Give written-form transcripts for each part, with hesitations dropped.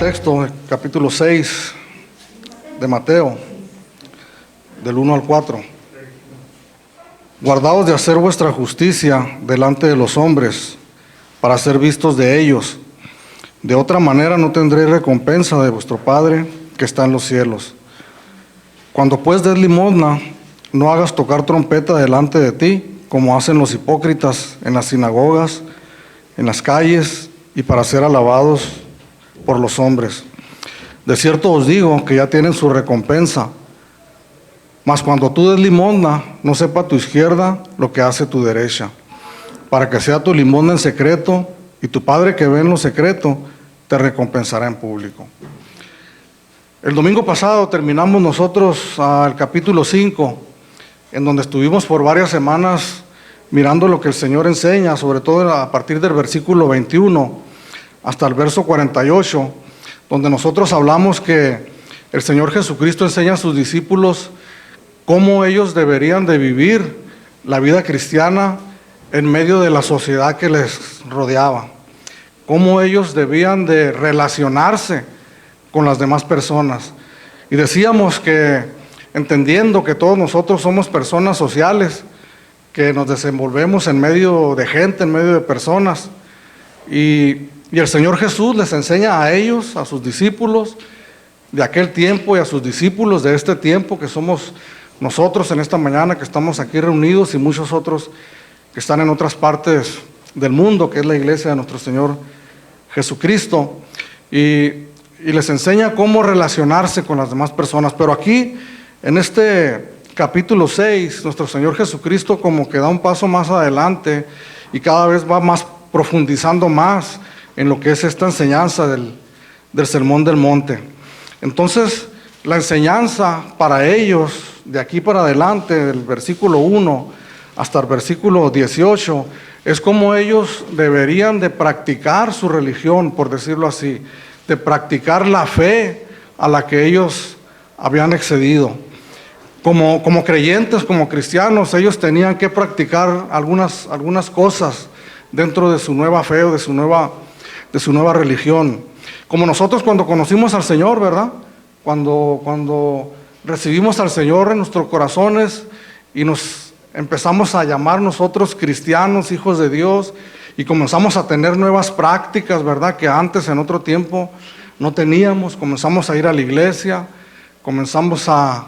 texto, capítulo 6 de Mateo, del 1 al 4. Guardaos de hacer vuestra justicia delante de los hombres, para ser vistos de ellos. De otra manera no tendréis recompensa de vuestro Padre que está en los cielos. Cuando pues des limosna, no hagas tocar trompeta delante de ti, como hacen los hipócritas en las sinagogas, en las calles, y para ser alabados por los hombres. De cierto os digo que ya tienen su recompensa. Mas cuando tú des limosna, no sepa tu izquierda lo que hace tu derecha, para que sea tu limosna en secreto, y tu Padre que ve en lo secreto te recompensará en público. El domingo pasado terminamos nosotros el capítulo 5, en donde estuvimos por varias semanas mirando lo que el Señor enseña, sobre todo a partir del versículo 21 hasta el verso 48, donde nosotros hablamos que el Señor Jesucristo enseña a sus discípulos cómo ellos deberían de vivir la vida cristiana en medio de la sociedad que les rodeaba, cómo ellos debían de relacionarse con las demás personas. Y decíamos que, entendiendo que todos nosotros somos personas sociales, que nos desenvolvemos en medio de gente, en medio de personas, y el Señor Jesús les enseña a ellos, a sus discípulos de aquel tiempo y a sus discípulos de este tiempo, que somos nosotros en esta mañana que estamos aquí reunidos, y muchos otros que están en otras partes del mundo, que es la iglesia de nuestro Señor Jesucristo, y les enseña cómo relacionarse con las demás personas. Pero aquí, en este capítulo 6, nuestro Señor Jesucristo como que da un paso más adelante y cada vez va más profundizando más en lo que es esta enseñanza del Sermón del Monte. Entonces, la enseñanza para ellos, de aquí para adelante, del versículo 1 hasta el versículo 18, es como ellos deberían de practicar su religión, por decirlo así, de practicar la fe a la que ellos habían accedido. Como creyentes, como cristianos, ellos tenían que practicar algunas cosas dentro de su nueva fe o de su nueva religión. Como nosotros cuando conocimos al Señor, ¿verdad? Cuando recibimos al Señor en nuestros corazones y nos empezamos a llamar nosotros cristianos, hijos de Dios, y comenzamos a tener nuevas prácticas, ¿verdad? Que antes, en otro tiempo, no teníamos. Comenzamos a ir a la iglesia, comenzamos a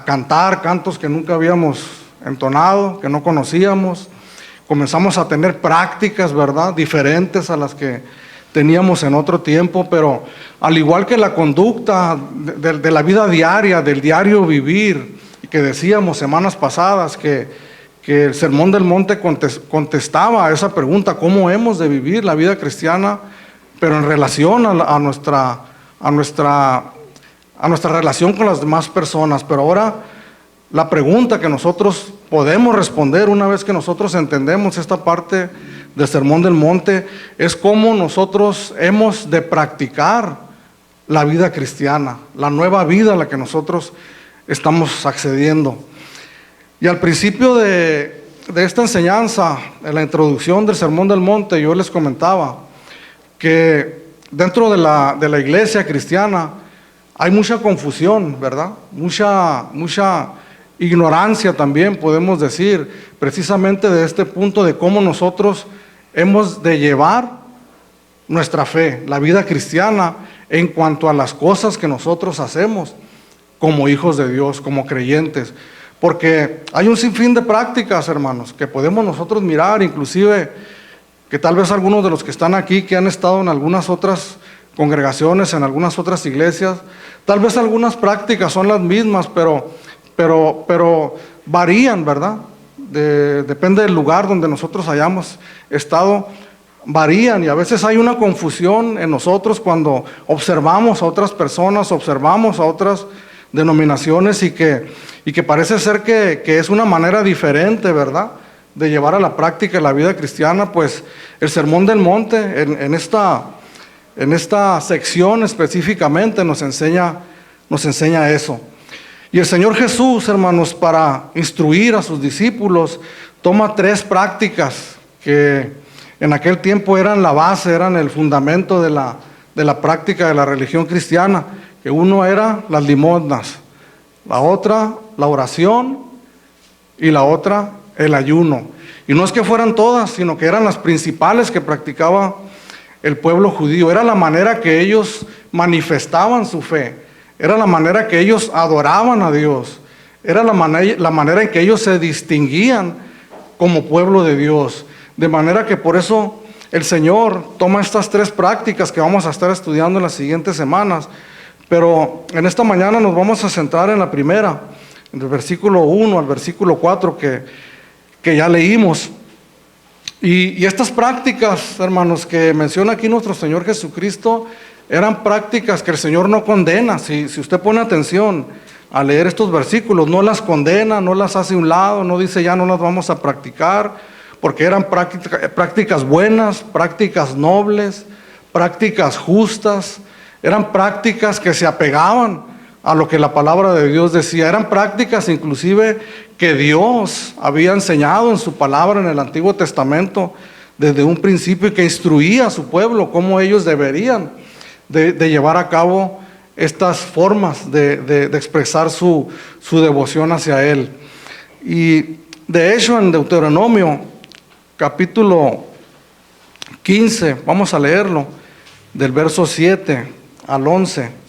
cantar cantos que nunca habíamos entonado, que no conocíamos. Comenzamos a tener prácticas, ¿verdad?, diferentes a las que teníamos en otro tiempo, pero al igual que la conducta de la vida diaria, del diario vivir, y que decíamos semanas pasadas que el Sermón del Monte contestaba a esa pregunta, ¿cómo hemos de vivir la vida cristiana? Pero en relación a nuestra relación con las demás personas. Pero ahora, la pregunta que nosotros podemos responder una vez que nosotros entendemos esta parte del Sermón del Monte es cómo nosotros hemos de practicar la vida cristiana, la nueva vida a la que nosotros estamos accediendo. Y al principio de esta enseñanza, en la introducción del Sermón del Monte, yo les comentaba que dentro de la iglesia cristiana hay mucha confusión, ¿verdad? Mucha ignorancia también, podemos decir, precisamente de este punto de cómo nosotros hemos de llevar nuestra fe, la vida cristiana, en cuanto a las cosas que nosotros hacemos como hijos de Dios, como creyentes. Porque hay un sinfín de prácticas, hermanos, que podemos nosotros mirar, inclusive que tal vez algunos de los que están aquí, que han estado en algunas otras congregaciones, en algunas otras iglesias, tal vez algunas prácticas son las mismas, pero varían, ¿verdad? Depende del lugar donde nosotros hayamos estado, varían, y a veces hay una confusión en nosotros cuando observamos a otras personas, observamos a otras denominaciones y que parece ser que es una manera diferente, ¿verdad?, de llevar a la práctica la vida cristiana. Pues el Sermón del Monte en esta sección específicamente nos enseña eso. Y el Señor Jesús, hermanos, para instruir a sus discípulos, toma 3 prácticas que en aquel tiempo eran la base, eran el fundamento de de la práctica de la religión cristiana, que uno era las limosnas, la otra la oración y la otra el ayuno. Y no es que fueran todas, sino que eran las principales que practicaba el pueblo judío. Era la manera que ellos manifestaban su fe, era la manera que ellos adoraban a Dios, era la manera en que ellos se distinguían como pueblo de Dios. De manera que por eso el Señor toma estas tres prácticas que vamos a estar estudiando en las siguientes semanas. Pero en esta mañana nos vamos a centrar en la primera, en el versículo 1 al versículo 4 que ya leímos. Y estas prácticas, hermanos, que menciona aquí nuestro Señor Jesucristo, eran prácticas que el Señor no condena. Si usted pone atención a leer estos versículos, no las condena, no las hace a un lado, no dice ya no las vamos a practicar, porque eran prácticas buenas, prácticas nobles, prácticas justas, eran prácticas que se apegaban a lo que la palabra de Dios decía, eran prácticas inclusive que Dios había enseñado en su palabra en el Antiguo Testamento desde un principio, y que instruía a su pueblo cómo ellos deberían de llevar a cabo estas formas de expresar su devoción hacia Él. Y de hecho en Deuteronomio capítulo 15, vamos a leerlo, del verso 7 al 11.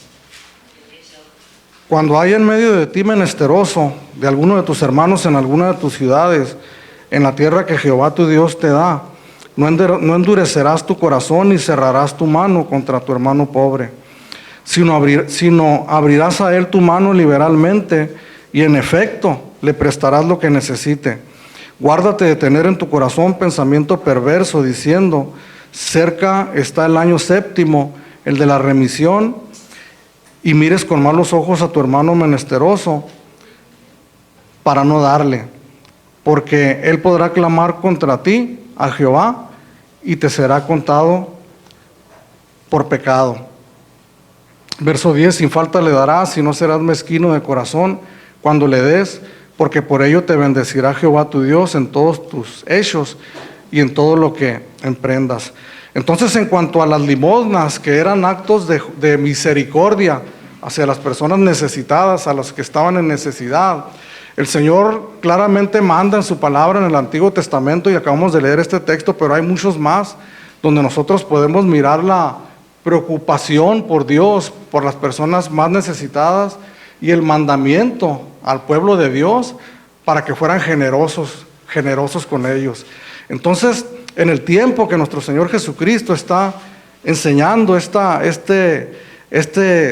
Cuando hay en medio de ti menesteroso de alguno de tus hermanos en alguna de tus ciudades, en la tierra que Jehová tu Dios te da, no endurecerás tu corazón ni cerrarás tu mano contra tu hermano pobre, sino abrirás a él tu mano liberalmente, y en efecto le prestarás lo que necesite. Guárdate de tener en tu corazón pensamiento perverso, diciendo, cerca está el año séptimo, el de la remisión, y mires con malos ojos a tu hermano menesteroso para no darle, porque él podrá clamar contra ti a Jehová y te será contado por pecado. Verso 10, sin falta le darás y no serás mezquino de corazón cuando le des, porque por ello te bendecirá Jehová tu Dios en todos tus hechos y en todo lo que emprendas. Entonces, en cuanto a las limosnas, que eran actos de misericordia hacia las personas necesitadas, a los que estaban en necesidad, el Señor claramente manda en su palabra en el Antiguo Testamento, y acabamos de leer este texto, pero hay muchos más, donde nosotros podemos mirar la preocupación por Dios, por las personas más necesitadas, y el mandamiento al pueblo de Dios para que fueran generosos con ellos. Entonces, en el tiempo que nuestro Señor Jesucristo está enseñando este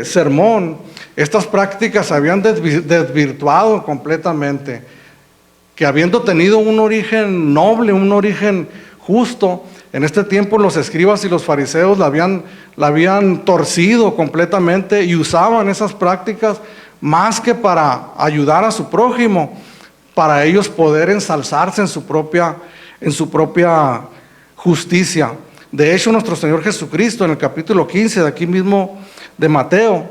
sermón, estas prácticas se habían desvirtuado completamente, que habiendo tenido un origen noble, un origen justo, en este tiempo los escribas y los fariseos la habían torcido completamente y usaban esas prácticas más que para ayudar a su prójimo, para ellos poder ensalzarse en su propia justicia. De hecho, nuestro Señor Jesucristo en el capítulo 15 de aquí mismo de Mateo,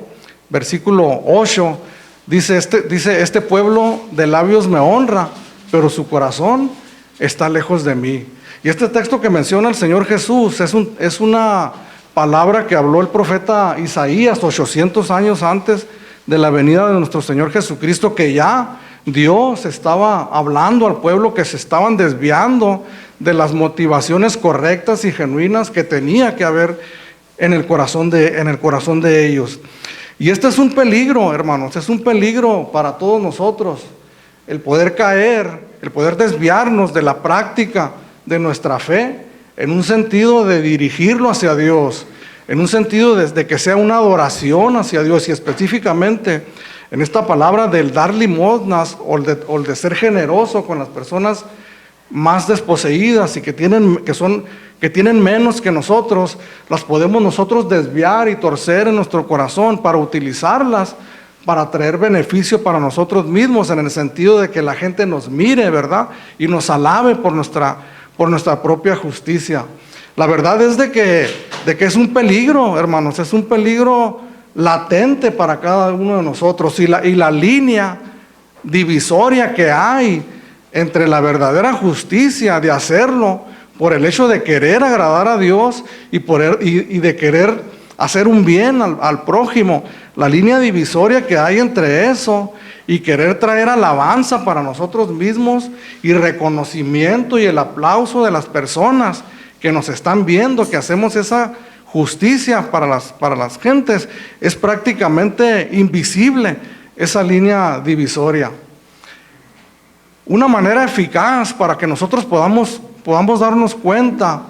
versículo 8, dice, este pueblo de labios me honra, pero su corazón está lejos de mí. Y este texto que menciona el Señor Jesús es una palabra que habló el profeta Isaías 800 años antes de la venida de nuestro Señor Jesucristo, que ya Dios estaba hablando al pueblo que se estaban desviando de las motivaciones correctas y genuinas que tenía que haber en el corazón de ellos. Y este es un peligro, hermanos, es un peligro para todos nosotros, el poder caer, el poder desviarnos de la práctica de nuestra fe, en un sentido de dirigirlo hacia Dios, en un sentido de que sea una adoración hacia Dios, y específicamente en esta palabra del dar limosnas o el de ser generoso con las personas más desposeídas y que tienen menos que nosotros, las podemos nosotros desviar y torcer en nuestro corazón para utilizarlas para traer beneficio para nosotros mismos, en el sentido de que la gente nos mire, ¿verdad? Y nos alabe por nuestra propia justicia. La verdad es de que es un peligro, hermanos, es un peligro latente para cada uno de nosotros, y la línea divisoria que hay entre la verdadera justicia de hacerlo por el hecho de querer agradar a Dios y de querer hacer un bien al prójimo, la línea divisoria que hay entre eso y querer traer alabanza para nosotros mismos y reconocimiento y el aplauso de las personas que nos están viendo, que hacemos esa justicia para las gentes, es prácticamente invisible esa línea divisoria. Una manera eficaz para que nosotros podamos darnos cuenta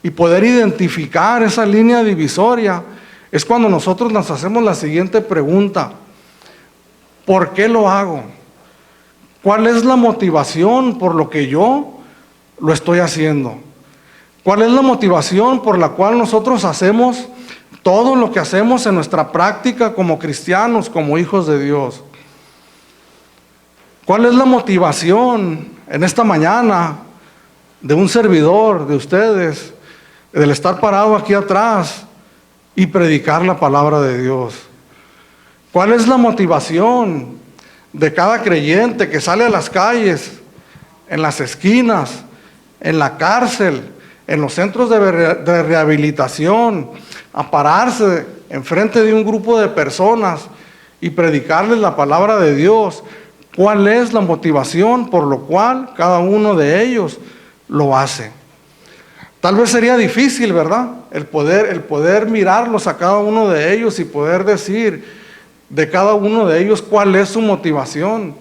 y poder identificar esa línea divisoria es cuando nosotros nos hacemos la siguiente pregunta: ¿por qué lo hago? ¿Cuál es la motivación por lo que yo lo estoy haciendo? ¿Cuál es la motivación por la cual nosotros hacemos todo lo que hacemos en nuestra práctica como cristianos, como hijos de Dios? ¿Cuál es la motivación en esta mañana de un servidor, de ustedes, del estar parado aquí atrás y predicar la palabra de Dios? ¿Cuál es la motivación de cada creyente que sale a las calles, en las esquinas, en la cárcel, en los centros de rehabilitación, a pararse enfrente de un grupo de personas y predicarles la palabra de Dios? ¿Cuál es la motivación por lo cual cada uno de ellos lo hace? Tal vez sería difícil, ¿verdad? El poder mirarlos a cada uno de ellos y poder decir de cada uno de ellos cuál es su motivación.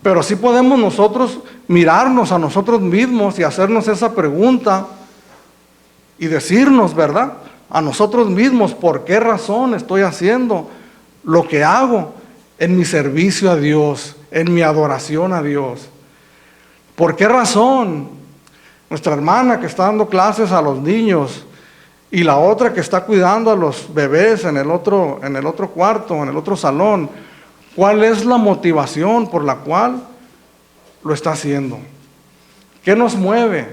Pero sí podemos nosotros mirarnos a nosotros mismos y hacernos esa pregunta y decirnos, ¿verdad?, a nosotros mismos, ¿por qué razón estoy haciendo lo que hago en mi servicio a Dios, en mi adoración a Dios? ¿Por qué razón nuestra hermana que está dando clases a los niños y la otra que está cuidando a los bebés en el otro cuarto, en el otro salón, cuál es la motivación por la cual lo está haciendo? ¿Qué nos mueve?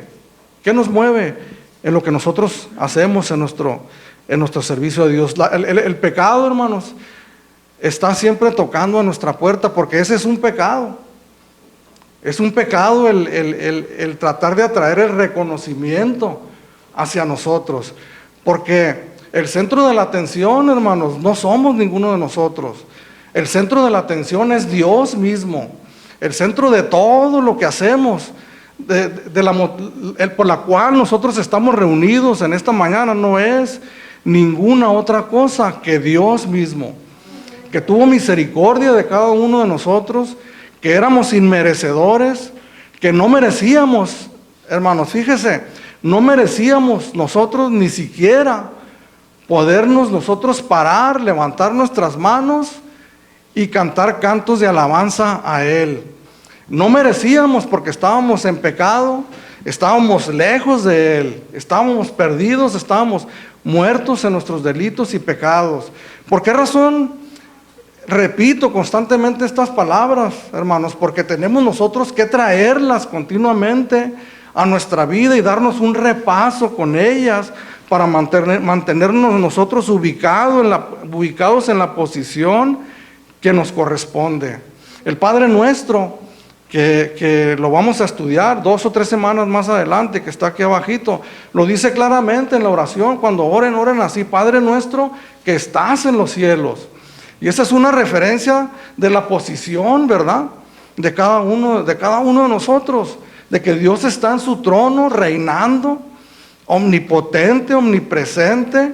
¿Qué nos mueve en lo que nosotros hacemos en nuestro servicio a Dios? El pecado, hermanos, está siempre tocando a nuestra puerta, porque ese es un pecado. Es un pecado el tratar de atraer el reconocimiento hacia nosotros, porque el centro de la atención, hermanos, no somos ninguno de nosotros. El centro de la atención es Dios mismo. El centro de todo lo que hacemos, por la cual nosotros estamos reunidos en esta mañana, no es ninguna otra cosa que Dios mismo, que tuvo misericordia de cada uno de nosotros, que éramos inmerecedores, que no merecíamos, hermanos, fíjese, no merecíamos nosotros ni siquiera podernos nosotros parar, levantar nuestras manos y cantar cantos de alabanza a Él. No merecíamos, porque estábamos en pecado, estábamos lejos de Él, estábamos perdidos, estábamos muertos en nuestros delitos y pecados. ¿Por qué razón repito constantemente estas palabras, hermanos? Porque tenemos nosotros que traerlas continuamente a nuestra vida y darnos un repaso con ellas para mantenernos nosotros ubicados en la posición que nos corresponde. El Padre Nuestro, que lo vamos a estudiar 2 o 3 semanas más adelante, que está aquí abajito, lo dice claramente en la oración. Cuando oren así: Padre Nuestro que estás en los cielos. Y esa es una referencia de la posición, ¿verdad?, de cada uno de nosotros, de que Dios está en su trono reinando, omnipotente, omnipresente,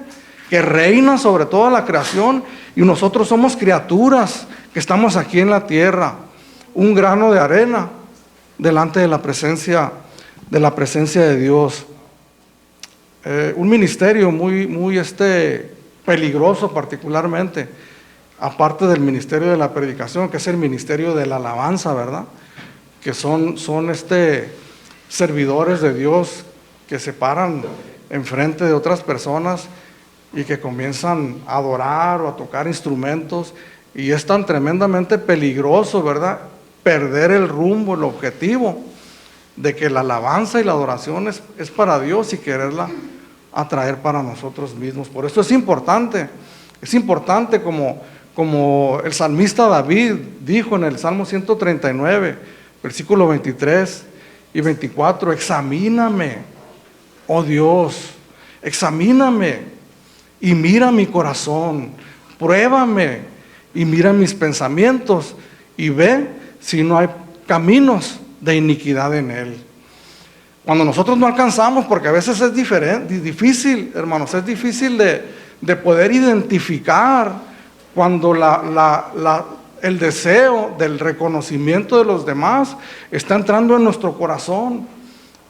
que reina sobre toda la creación, y nosotros somos criaturas que estamos aquí en la tierra, un grano de arena delante de la presencia de Dios. Un ministerio muy peligroso, particularmente, aparte del ministerio de la predicación, que es el ministerio de la alabanza, ¿verdad?, que son servidores de Dios que se paran enfrente de otras personas y que comienzan a adorar o a tocar instrumentos, y es tan tremendamente peligroso, ¿verdad?, perder el rumbo, el objetivo de que la alabanza y la adoración es para Dios y quererla atraer para nosotros mismos. Por eso es importante como el salmista David dijo en el Salmo 139, versículo 23 y 24: examíname, oh Dios, examíname y mira mi corazón, pruébame y mira mis pensamientos y ve si no hay caminos de iniquidad en él. Cuando nosotros no alcanzamos, porque a veces es difícil, hermanos, es difícil de poder identificar cuando el deseo del reconocimiento de los demás está entrando en nuestro corazón.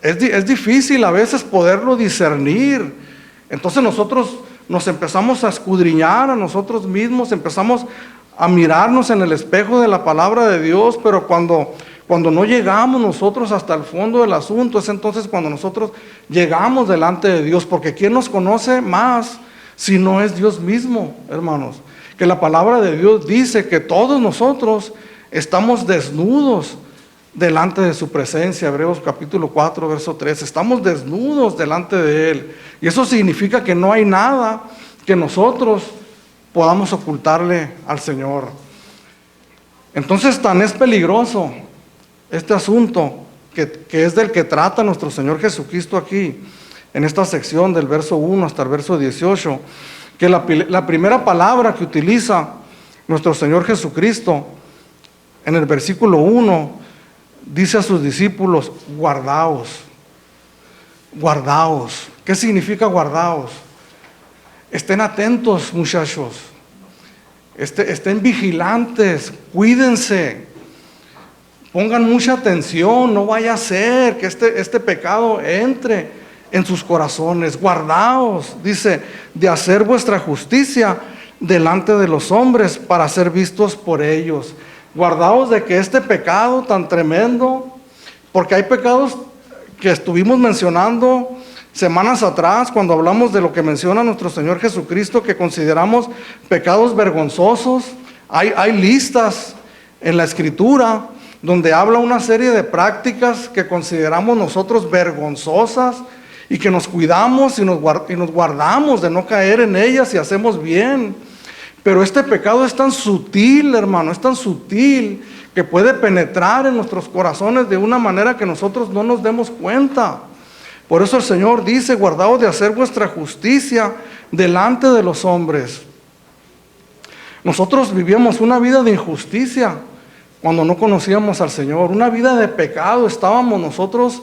Es difícil a veces poderlo discernir. Entonces nosotros nos empezamos a escudriñar a nosotros mismos, empezamos a mirarnos en el espejo de la palabra de Dios, pero cuando no llegamos nosotros hasta el fondo del asunto, es entonces cuando nosotros llegamos delante de Dios, porque ¿quién nos conoce más si no es Dios mismo, hermanos? Que la palabra de Dios dice que todos nosotros estamos desnudos delante de su presencia. Hebreos capítulo 4, verso 3. Estamos desnudos delante de Él. Y eso significa que no hay nada que nosotros podamos ocultarle al Señor. Entonces tan es peligroso este asunto que es del que trata nuestro Señor Jesucristo aquí, en esta sección del verso 1 hasta el verso 18, que la primera palabra que utiliza nuestro Señor Jesucristo en el versículo 1 dice a sus discípulos: guardaos, guardaos. ¿Qué significa guardaos? Estén atentos, muchachos, estén vigilantes, cuídense, pongan mucha atención, no vaya a ser que este pecado entre en sus corazones. Guardaos, dice, de hacer vuestra justicia delante de los hombres para ser vistos por ellos. Guardaos de que este pecado tan tremendo, porque hay pecados que estuvimos mencionando semanas atrás cuando hablamos de lo que menciona nuestro Señor Jesucristo, que consideramos pecados vergonzosos. Hay listas en la Escritura donde habla una serie de prácticas que consideramos nosotros vergonzosas y que nos cuidamos y nos guardamos de no caer en ellas y hacemos bien. Pero este pecado es tan sutil, hermano, es tan sutil que puede penetrar en nuestros corazones de una manera que nosotros no nos demos cuenta. Por eso el Señor dice: guardaos de hacer vuestra justicia delante de los hombres. Nosotros vivíamos una vida de injusticia cuando no conocíamos al Señor, una vida de pecado. Estábamos nosotros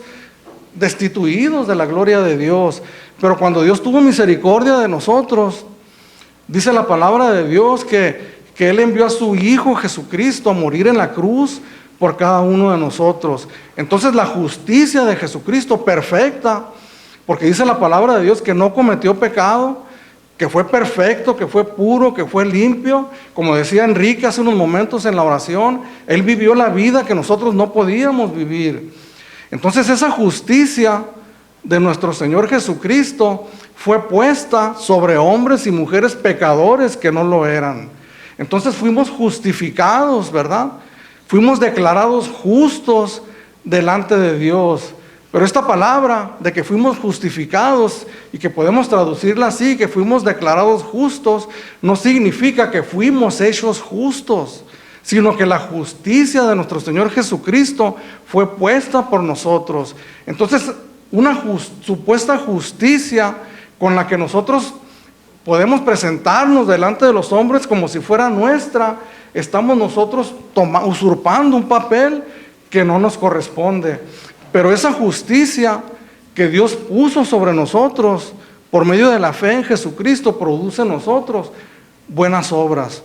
destituidos de la gloria de Dios. Pero cuando Dios tuvo misericordia de nosotros, dice la palabra de Dios que Él envió a su Hijo Jesucristo a morir en la cruz por cada uno de nosotros. Entonces la justicia de Jesucristo perfecta, porque dice la palabra de Dios que no cometió pecado, que fue perfecto, que fue puro, que fue limpio. Como decía Enrique hace unos momentos en la oración, Él vivió la vida que nosotros no podíamos vivir. Entonces esa justicia de nuestro Señor Jesucristo fue puesta sobre hombres y mujeres pecadores que no lo eran. Entonces fuimos justificados, ¿verdad? Fuimos declarados justos delante de Dios. Pero esta palabra de que fuimos justificados y que podemos traducirla así, que fuimos declarados justos, no significa que fuimos hechos justos, sino que la justicia de nuestro Señor Jesucristo fue puesta por nosotros. Entonces, una supuesta justicia con la que nosotros podemos presentarnos delante de los hombres como si fuera nuestra, estamos nosotros usurpando un papel que no nos corresponde. Pero esa justicia que Dios puso sobre nosotros por medio de la fe en Jesucristo produce en nosotros buenas obras,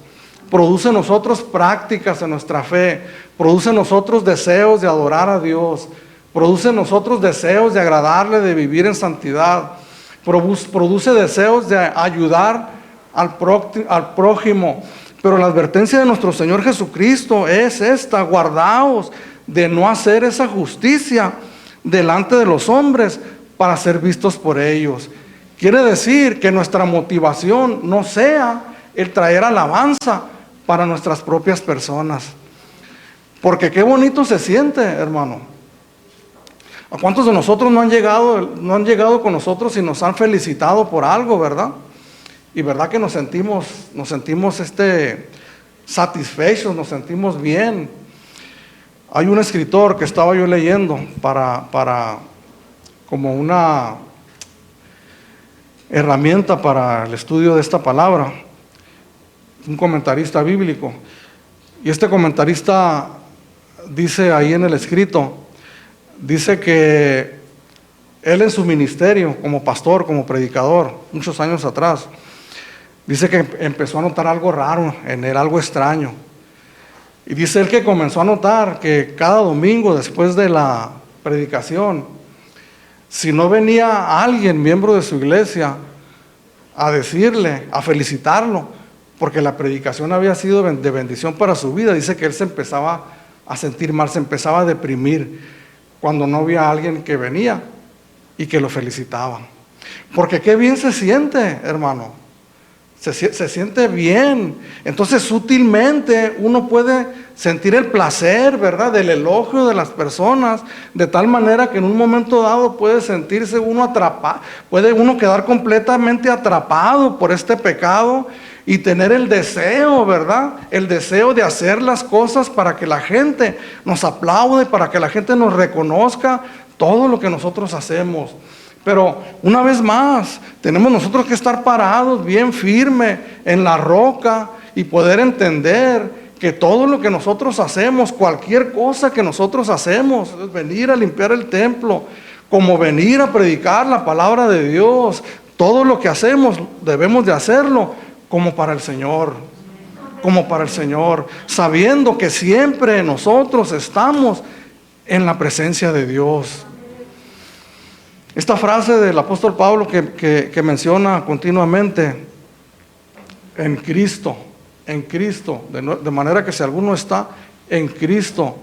produce en nosotros prácticas en nuestra fe, produce en nosotros deseos de adorar a Dios, produce en nosotros deseos de agradarle, de vivir en santidad, produce deseos de ayudar al prójimo. Pero la advertencia de nuestro Señor Jesucristo es esta: guardaos de no hacer esa justicia delante de los hombres para ser vistos por ellos. Quiere decir que nuestra motivación no sea el traer alabanza para nuestras propias personas. Porque qué bonito se siente, hermano. ¿A cuántos de nosotros no han llegado con nosotros y nos han felicitado por algo, verdad? Y verdad que nos sentimos satisfechos, nos sentimos bien. Hay un escritor que estaba yo leyendo para como herramienta para el estudio de esta palabra, un comentarista bíblico. Y este comentarista dice ahí en el escrito, dice que él en su ministerio como pastor, como predicador, muchos años atrás, dice que empezó a notar algo raro en él, algo extraño. Y dice él que comenzó a notar que cada domingo después de la predicación, si no venía alguien, miembro de su iglesia, a decirle, a felicitarlo, porque la predicación había sido de bendición para su vida, dice que él se empezaba a sentir mal, se empezaba a deprimir cuando no había alguien que venía y que lo felicitaba. Porque qué bien se siente, hermano. Se siente bien. Entonces sutilmente uno puede sentir el placer, ¿verdad?, del elogio de las personas, de tal manera que en un momento dado puede sentirse uno atrapado, puede uno quedar completamente atrapado por este pecado y tener el deseo, ¿verdad?, el deseo de hacer las cosas para que la gente nos aplaude, para que la gente nos reconozca todo lo que nosotros hacemos. Pero una vez más, tenemos nosotros que estar parados bien firme en la roca y poder entender que todo lo que nosotros hacemos, cualquier cosa que nosotros hacemos, es venir a limpiar el templo, como venir a predicar la palabra de Dios, todo lo que hacemos debemos de hacerlo como para el Señor, sabiendo que siempre nosotros estamos en la presencia de Dios. Esta frase del apóstol Pablo que menciona continuamente, en Cristo, de manera que si alguno está en Cristo,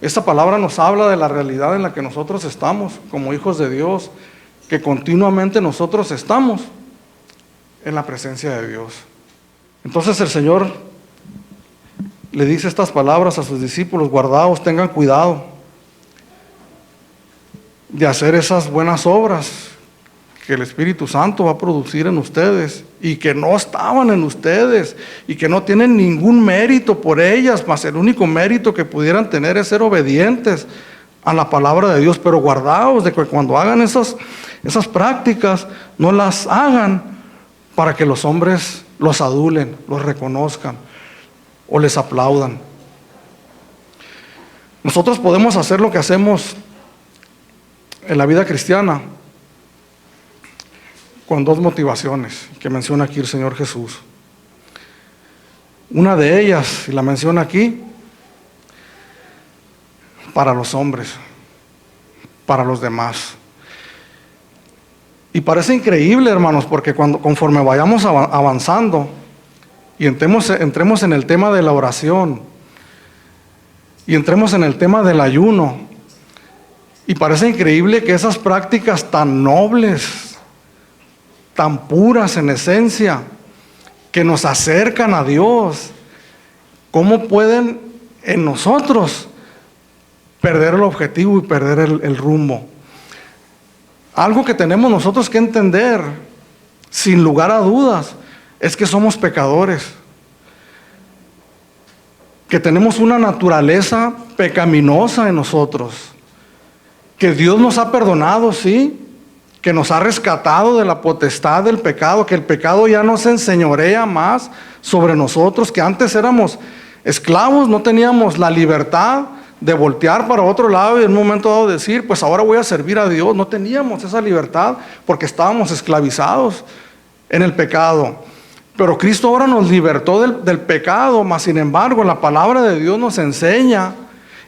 esta palabra nos habla de la realidad en la que nosotros estamos como hijos de Dios, que continuamente nosotros estamos en la presencia de Dios. Entonces el Señor le dice estas palabras a sus discípulos: guardaos, tengan cuidado de hacer esas buenas obras que el Espíritu Santo va a producir en ustedes y que no estaban en ustedes y que no tienen ningún mérito por ellas, más el único mérito que pudieran tener es ser obedientes a la palabra de Dios. Pero guardaos de que cuando hagan esas prácticas, no las hagan para que los hombres los adulen, los reconozcan o les aplaudan. Nosotros podemos hacer lo que hacemos en la vida cristiana con dos motivaciones que menciona aquí el Señor Jesús. Una de ellas, y la menciona aquí, para los hombres, para los demás. Y parece increíble, hermanos, porque conforme vayamos avanzando y entremos en el tema de la oración y entremos en el tema del ayuno, y parece increíble que esas prácticas tan nobles, tan puras en esencia, que nos acercan a Dios, ¿cómo pueden en nosotros perder el objetivo y perder el rumbo? Algo que tenemos nosotros que entender, sin lugar a dudas, es que somos pecadores, que tenemos una naturaleza pecaminosa en nosotros, que Dios nos ha perdonado, sí, que nos ha rescatado de la potestad del pecado, que el pecado ya no se enseñorea más sobre nosotros, que antes éramos esclavos, no teníamos la libertad de voltear para otro lado y en un momento dado decir, pues ahora voy a servir a Dios. No teníamos esa libertad porque estábamos esclavizados en el pecado. Pero Cristo ahora nos libertó del pecado, mas sin embargo la palabra de Dios nos enseña,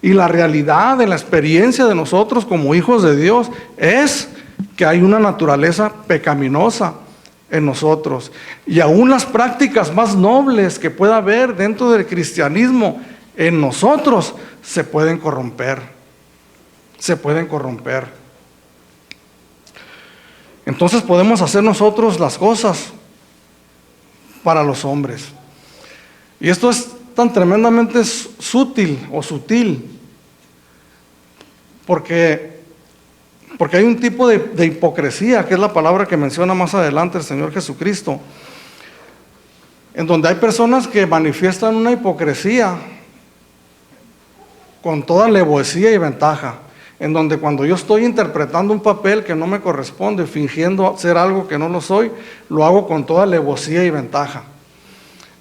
y la realidad de la experiencia de nosotros como hijos de Dios es que hay una naturaleza pecaminosa en nosotros. Y aún las prácticas más nobles que pueda haber dentro del cristianismo en nosotros se pueden corromper. Entonces podemos hacer nosotros las cosas para los hombres. Y esto es tan tremendamente sutil, porque hay un tipo de hipocresía, que es la palabra que menciona más adelante el Señor Jesucristo, en donde hay personas que manifiestan una hipocresía con toda alevosía y ventaja. en donde cuando yo estoy interpretando un papel que no me corresponde, fingiendo ser algo que no lo soy, lo hago con toda alevosía y ventaja.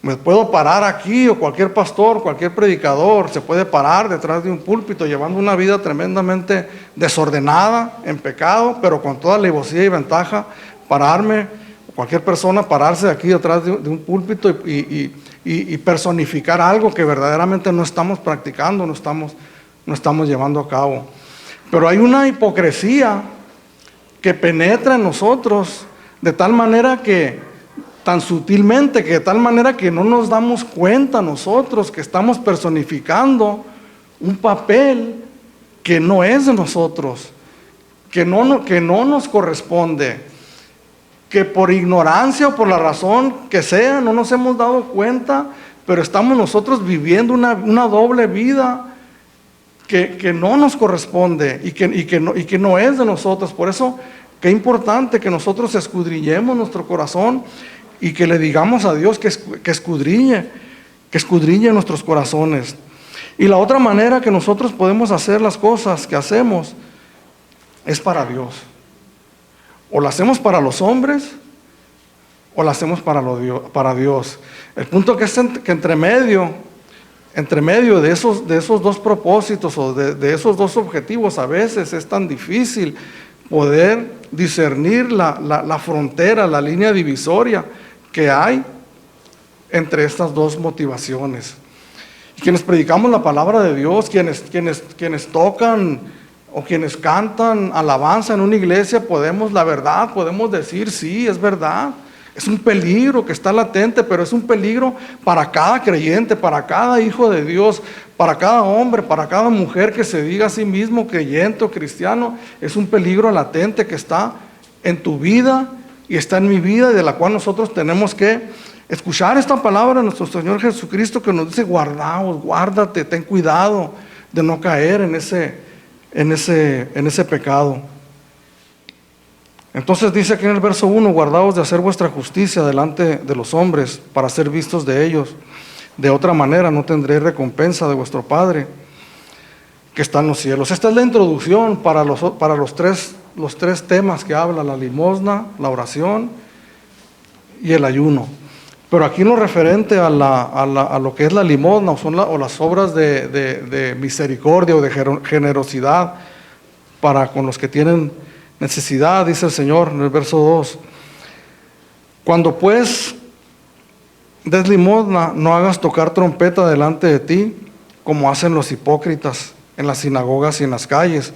Me puedo parar aquí, o cualquier pastor, cualquier predicador se puede parar detrás de un púlpito llevando una vida tremendamente desordenada, en pecado, pero con toda alevosía y ventaja, cualquier persona pararse aquí detrás de un púlpito y personificar algo que verdaderamente no estamos practicando, no estamos llevando a cabo. Pero hay una hipocresía que penetra en nosotros de tal manera tan sutilmente, que de tal manera que no nos damos cuenta nosotros que estamos personificando un papel que no es de nosotros, que no nos corresponde, que por ignorancia o por la razón que sea no nos hemos dado cuenta, pero estamos nosotros viviendo una doble vida que no nos corresponde y que no es de nosotros. Por eso, qué importante que nosotros escudriñemos nuestro corazón y que le digamos a Dios que escudriñe nuestros corazones. Y la otra manera que nosotros podemos hacer las cosas que hacemos es para Dios. O la hacemos para los hombres o la hacemos para Dios. El punto que es que entre medio de esos dos propósitos o de esos dos objetivos, a veces es tan difícil poder discernir la frontera, la línea divisoria que hay entre estas dos motivaciones. Y quienes predicamos la palabra de Dios, quienes tocan o quienes cantan alabanza en una iglesia, podemos decir, sí, es verdad. Es un peligro que está latente, pero es un peligro para cada creyente, para cada hijo de Dios, para cada hombre, para cada mujer que se diga a sí mismo creyente o cristiano. Es un peligro latente que está en tu vida y está en mi vida, y de la cual nosotros tenemos que escuchar esta palabra de nuestro Señor Jesucristo, que nos dice: guardaos, guárdate, ten cuidado de no caer en ese pecado. Entonces dice aquí en el verso 1: guardaos de hacer vuestra justicia delante de los hombres, para ser vistos de ellos. De otra manera no tendréis recompensa de vuestro Padre que está en los cielos. Esta es la introducción para los tres temas que habla: la limosna, la oración y el ayuno. Pero aquí en lo referente a lo que es la limosna, o las obras de misericordia o de generosidad para con los que tienen necesidad, dice el Señor en el verso 2: cuando pues des limosna, no hagas tocar trompeta delante de ti, como hacen los hipócritas en las sinagogas y en las calles,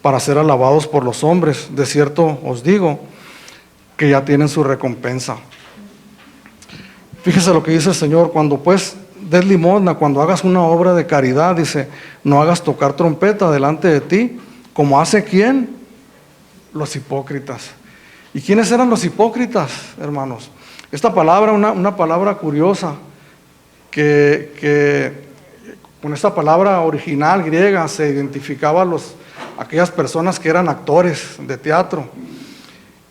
para ser alabados por los hombres. De cierto os digo que ya tienen su recompensa. Fíjese lo que dice el Señor: cuando pues des limosna, cuando hagas una obra de caridad, dice, no hagas tocar trompeta delante de ti, como hace ¿quién? Los hipócritas. ¿Y quiénes eran los hipócritas, hermanos? Esta palabra, una palabra curiosa, que con esta palabra original griega se identificaba aquellas personas que eran actores de teatro,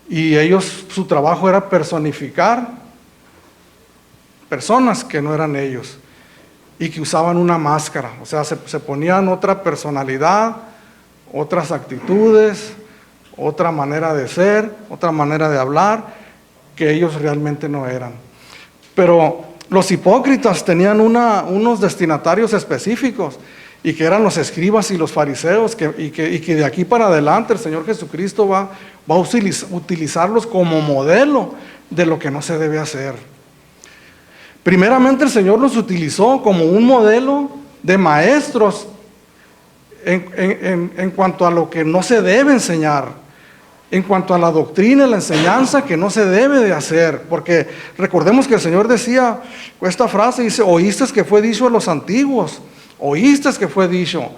y su trabajo era personificar personas que no eran ellos y que usaban una máscara. O sea, se ponían otra personalidad, otras actitudes, otra manera de ser, otra manera de hablar, que ellos realmente no eran. Pero los hipócritas tenían unos destinatarios específicos, y que eran los escribas y los fariseos, y que de aquí para adelante el Señor Jesucristo va a utilizarlos como modelo de lo que no se debe hacer. Primeramente el Señor los utilizó como un modelo de maestros en cuanto a lo que no se debe enseñar, en cuanto a la doctrina y la enseñanza que no se debe de hacer. Porque recordemos que el Señor decía esta frase, dice: oíste que fue dicho a los antiguos, oíste que fue dicho.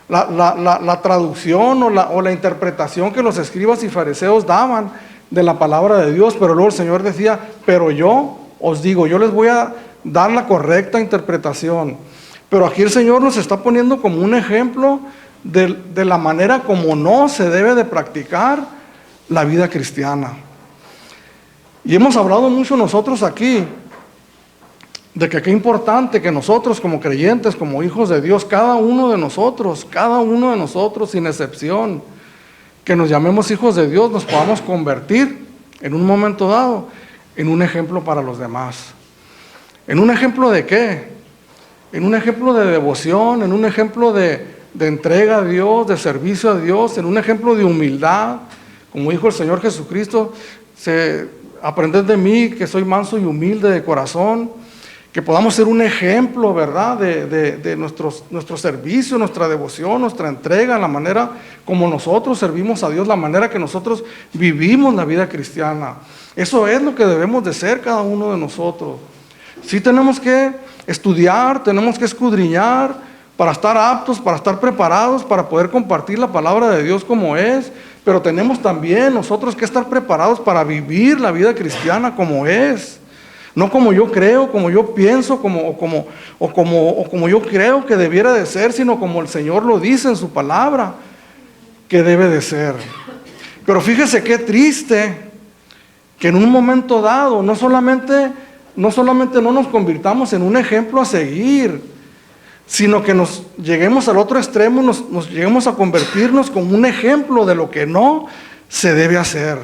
La traducción o la interpretación que los escribas y fariseos daban de la palabra de Dios, pero luego el Señor decía: pero yo os digo, yo les voy a dar la correcta interpretación. Pero aquí el Señor nos está poniendo como un ejemplo de la manera como no se debe de practicar la vida cristiana. Y hemos hablado mucho nosotros aquí de que qué importante que nosotros como creyentes, como hijos de Dios, cada uno de nosotros, sin excepción, que nos llamemos hijos de Dios, nos podamos convertir en un momento dado en un ejemplo para los demás. ¿En un ejemplo de qué? En un ejemplo de devoción, en un ejemplo de entrega a Dios, de servicio a Dios, en un ejemplo de humildad, como dijo el Señor Jesucristo, aprended de mí que soy manso y humilde de corazón, que podamos ser un ejemplo, ¿verdad?, de nuestro servicio, nuestra devoción, nuestra entrega, la manera como nosotros servimos a Dios, la manera que nosotros vivimos la vida cristiana. Eso es lo que debemos de ser cada uno de nosotros. Sí tenemos que estudiar, tenemos que escudriñar para estar aptos, para estar preparados, para poder compartir la palabra de Dios como es, pero tenemos también nosotros que estar preparados para vivir la vida cristiana como es. No como yo creo, como yo pienso, como yo creo que debiera de ser, sino como el Señor lo dice en su palabra, que debe de ser. Pero fíjese qué triste que en un momento dado no solamente no nos convirtamos en un ejemplo a seguir, sino que nos lleguemos al otro extremo, nos lleguemos a convertirnos como un ejemplo de lo que no se debe hacer,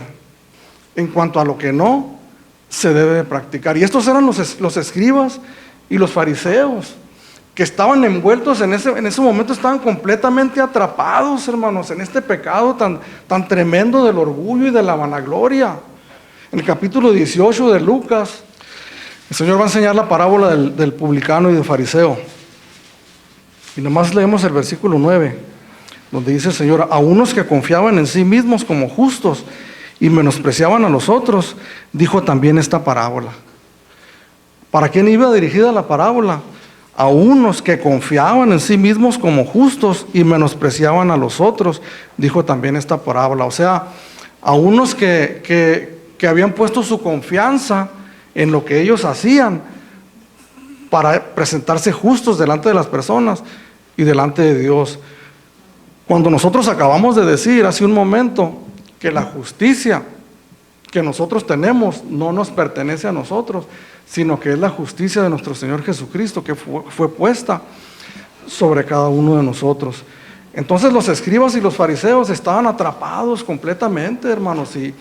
en cuanto a lo que no se debe practicar. Y estos eran los escribas y los fariseos, que estaban envueltos en ese momento, estaban completamente atrapados, hermanos, en este pecado tan tremendo del orgullo y de la vanagloria. En el capítulo 18 de Lucas, el Señor va a enseñar la parábola del publicano y del fariseo. Y nomás leemos el versículo 9, donde dice el Señor: a unos que confiaban en sí mismos como justos y menospreciaban a los otros, dijo también esta parábola. ¿Para quién iba dirigida la parábola? A unos que confiaban en sí mismos como justos y menospreciaban a los otros, dijo también esta parábola. O sea, a unos que habían puesto su confianza en lo que ellos hacían para presentarse justos delante de las personas y delante de Dios. Cuando nosotros acabamos de decir hace un momento que la justicia que nosotros tenemos no nos pertenece a nosotros, sino que es la justicia de nuestro Señor Jesucristo que fue puesta sobre cada uno de nosotros. Entonces los escribas y los fariseos estaban atrapados completamente, hermanos, y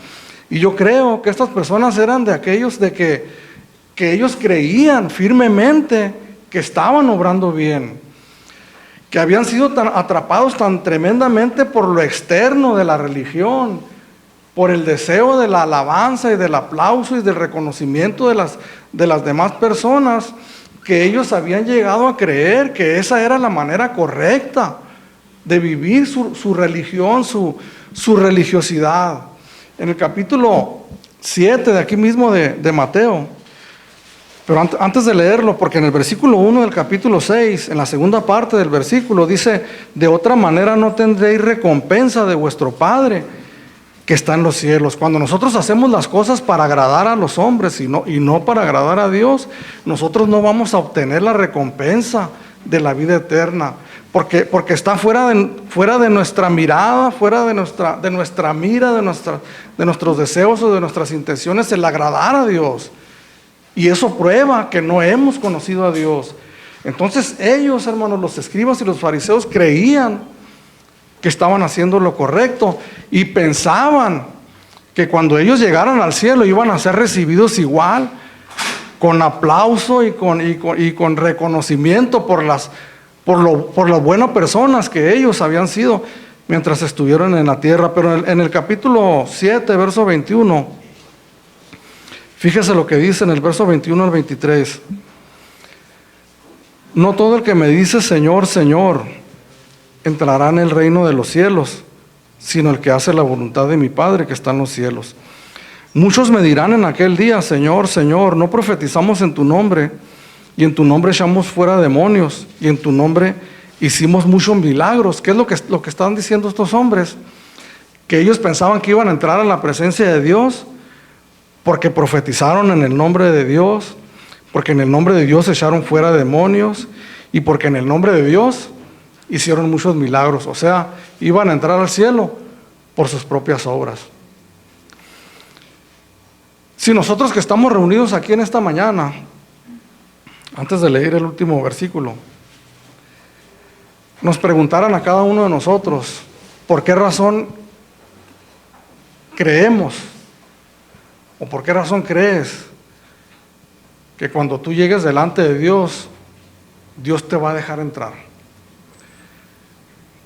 yo creo que estas personas eran de aquellos de que ellos creían firmemente que estaban obrando bien, que habían sido atrapados tan tremendamente por lo externo de la religión, por el deseo de la alabanza y del aplauso y del reconocimiento de las demás personas, que ellos habían llegado a creer que esa era la manera correcta de vivir su religión, su religiosidad. En el capítulo 7 de aquí mismo de Mateo, pero antes de leerlo, porque en el versículo 1 del capítulo 6, en la segunda parte del versículo, dice: de otra manera no tendréis recompensa de vuestro Padre que está en los cielos. Cuando nosotros hacemos las cosas para agradar a los hombres y no para agradar a Dios, nosotros no vamos a obtener la recompensa de la vida eterna, porque está fuera de nuestra mirada, fuera de nuestra mira, de nuestros deseos o de nuestras intenciones el agradar a Dios. Y eso prueba que no hemos conocido a Dios. Entonces ellos, hermanos, los escribas y los fariseos, creían que estaban haciendo lo correcto y pensaban que cuando ellos llegaran al cielo iban a ser recibidos igual, con aplauso y con reconocimiento por las buenas personas que ellos habían sido mientras estuvieron en la tierra. Pero en el capítulo 7, verso 21, fíjese lo que dice en el verso 21 al 23. No todo el que me dice Señor, Señor, entrará en el reino de los cielos, sino el que hace la voluntad de mi Padre que está en los cielos. Muchos me dirán en aquel día: Señor, Señor, no profetizamos en tu nombre, y en tu nombre echamos fuera demonios, y en tu nombre hicimos muchos milagros. ¿Qué es lo que están diciendo estos hombres? Que ellos pensaban que iban a entrar a la presencia de Dios porque profetizaron en el nombre de Dios, porque en el nombre de Dios echaron fuera demonios, y porque en el nombre de Dios hicieron muchos milagros. O sea, iban a entrar al cielo por sus propias obras. Si nosotros que estamos reunidos aquí en esta mañana antes de leer el último versículo, nos preguntaran a cada uno de nosotros, ¿por qué razón creemos? ¿O por qué razón crees que cuando tú llegues delante de Dios, Dios te va a dejar entrar?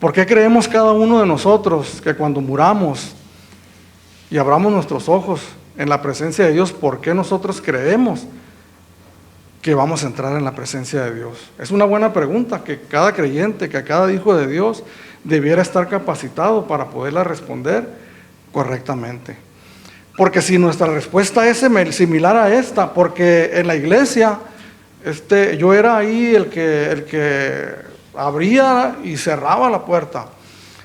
¿Por qué creemos cada uno de nosotros que cuando muramos y abramos nuestros ojos en la presencia de Dios, por qué nosotros creemos que vamos a entrar en la presencia de Dios? Es una buena pregunta que cada creyente, que cada hijo de Dios debiera estar capacitado para poderla responder correctamente. Porque si nuestra respuesta es similar a esta, porque en la iglesia yo era ahí el que abría y cerraba la puerta,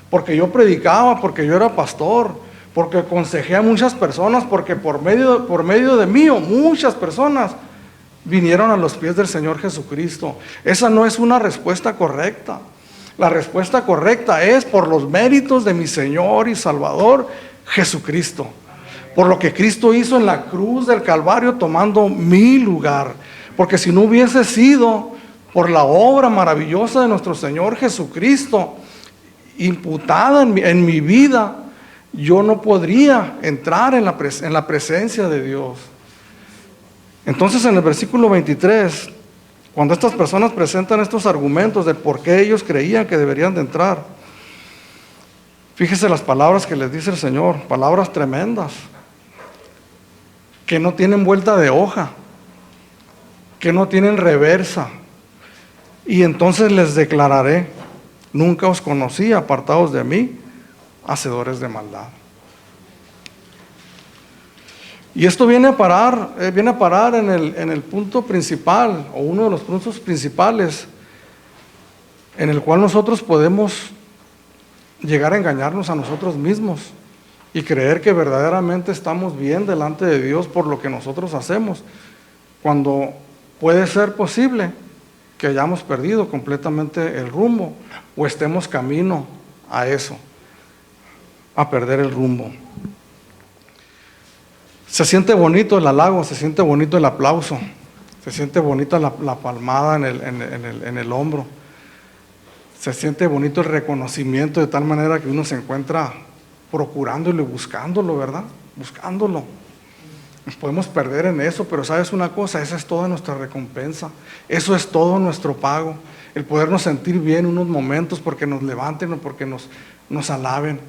porque yo predicaba, porque yo era pastor, porque aconsejé a muchas personas, porque por medio de mí muchas personas vinieron a los pies del Señor Jesucristo. Esa no es una respuesta correcta. La respuesta correcta es por los méritos de mi Señor y Salvador Jesucristo, por lo que Cristo hizo en la cruz del Calvario tomando mi lugar. Porque si no hubiese sido por la obra maravillosa de nuestro Señor Jesucristo imputada en mi vida, yo no podría entrar en la presencia de Dios. Entonces en el versículo 23, cuando estas personas presentan estos argumentos de por qué ellos creían que deberían de entrar, fíjese las palabras que les dice el Señor, palabras tremendas, que no tienen vuelta de hoja, que no tienen reversa. Y entonces les declararé, nunca os conocí, apartados de mí, hacedores de maldad. Y esto viene a parar en el punto principal, o uno de los puntos principales, en el cual nosotros podemos llegar a engañarnos a nosotros mismos y creer que verdaderamente estamos bien delante de Dios por lo que nosotros hacemos, cuando puede ser posible que hayamos perdido completamente el rumbo o estemos camino a eso, a perder el rumbo. Se siente bonito el halago, se siente bonito el aplauso, se siente bonita la palmada en el hombro, se siente bonito el reconocimiento, de tal manera que uno se encuentra procurándolo y buscándolo, ¿verdad? Buscándolo. Nos podemos perder en eso, pero ¿sabes una cosa? Esa es toda nuestra recompensa, eso es todo nuestro pago, el podernos sentir bien unos momentos porque nos levanten o porque nos alaben.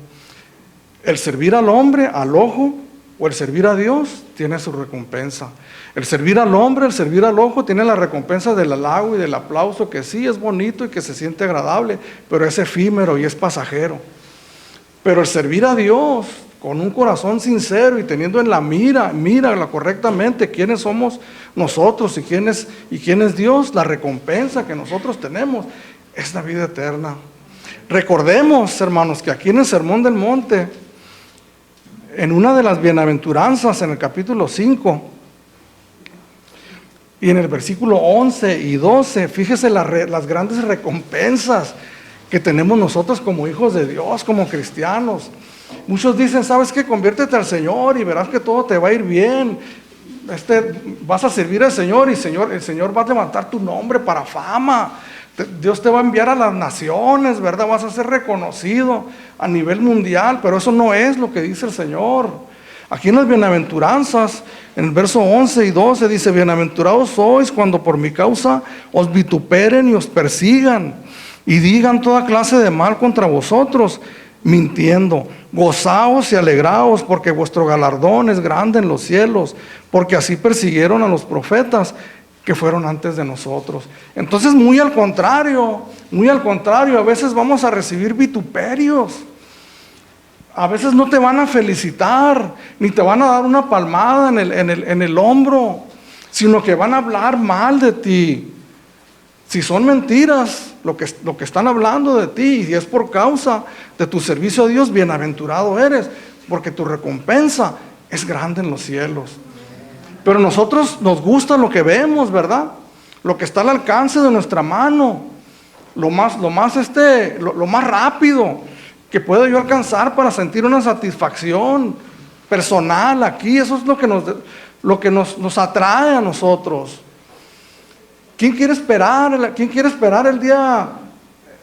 El servir al hombre, al ojo, o el servir a Dios tiene su recompensa. El servir al hombre, el servir al ojo tiene la recompensa del halago y del aplauso, que sí es bonito y que se siente agradable, pero es efímero y es pasajero. Pero el servir a Dios con un corazón sincero y teniendo en la mírala correctamente quiénes somos nosotros y quién es Dios, la recompensa que nosotros tenemos es la vida eterna. Recordemos, hermanos, que aquí en el Sermón del Monte, en una de las bienaventuranzas, en el capítulo 5, y en el versículo 11 y 12, fíjese las grandes recompensas que tenemos nosotros como hijos de Dios, como cristianos. Muchos dicen, ¿sabes qué? Conviértete al Señor y verás que todo te va a ir bien. Vas a servir al Señor y el Señor va a levantar tu nombre para fama. Dios te va a enviar a las naciones, ¿verdad? Vas a ser reconocido a nivel mundial, pero eso no es lo que dice el Señor. Aquí en las bienaventuranzas, en el verso 11 y 12 dice, bienaventurados sois cuando por mi causa os vituperen y os persigan y digan toda clase de mal contra vosotros, mintiendo. Gozaos y alegraos, porque vuestro galardón es grande en los cielos, porque así persiguieron a los profetas que fueron antes de nosotros. Entonces, muy al contrario, a veces vamos a recibir vituperios. A veces no te van a felicitar, ni te van a dar una palmada en el hombro, sino que van a hablar mal de ti. Si son mentiras lo que están hablando de ti, y es por causa de tu servicio a Dios, bienaventurado eres, porque tu recompensa es grande en los cielos. Pero nosotros nos gusta lo que vemos, ¿verdad? Lo que está al alcance de nuestra mano, lo más rápido que puedo yo alcanzar para sentir una satisfacción personal aquí. Eso es lo que nos atrae a nosotros. ¿Quién quiere esperar el día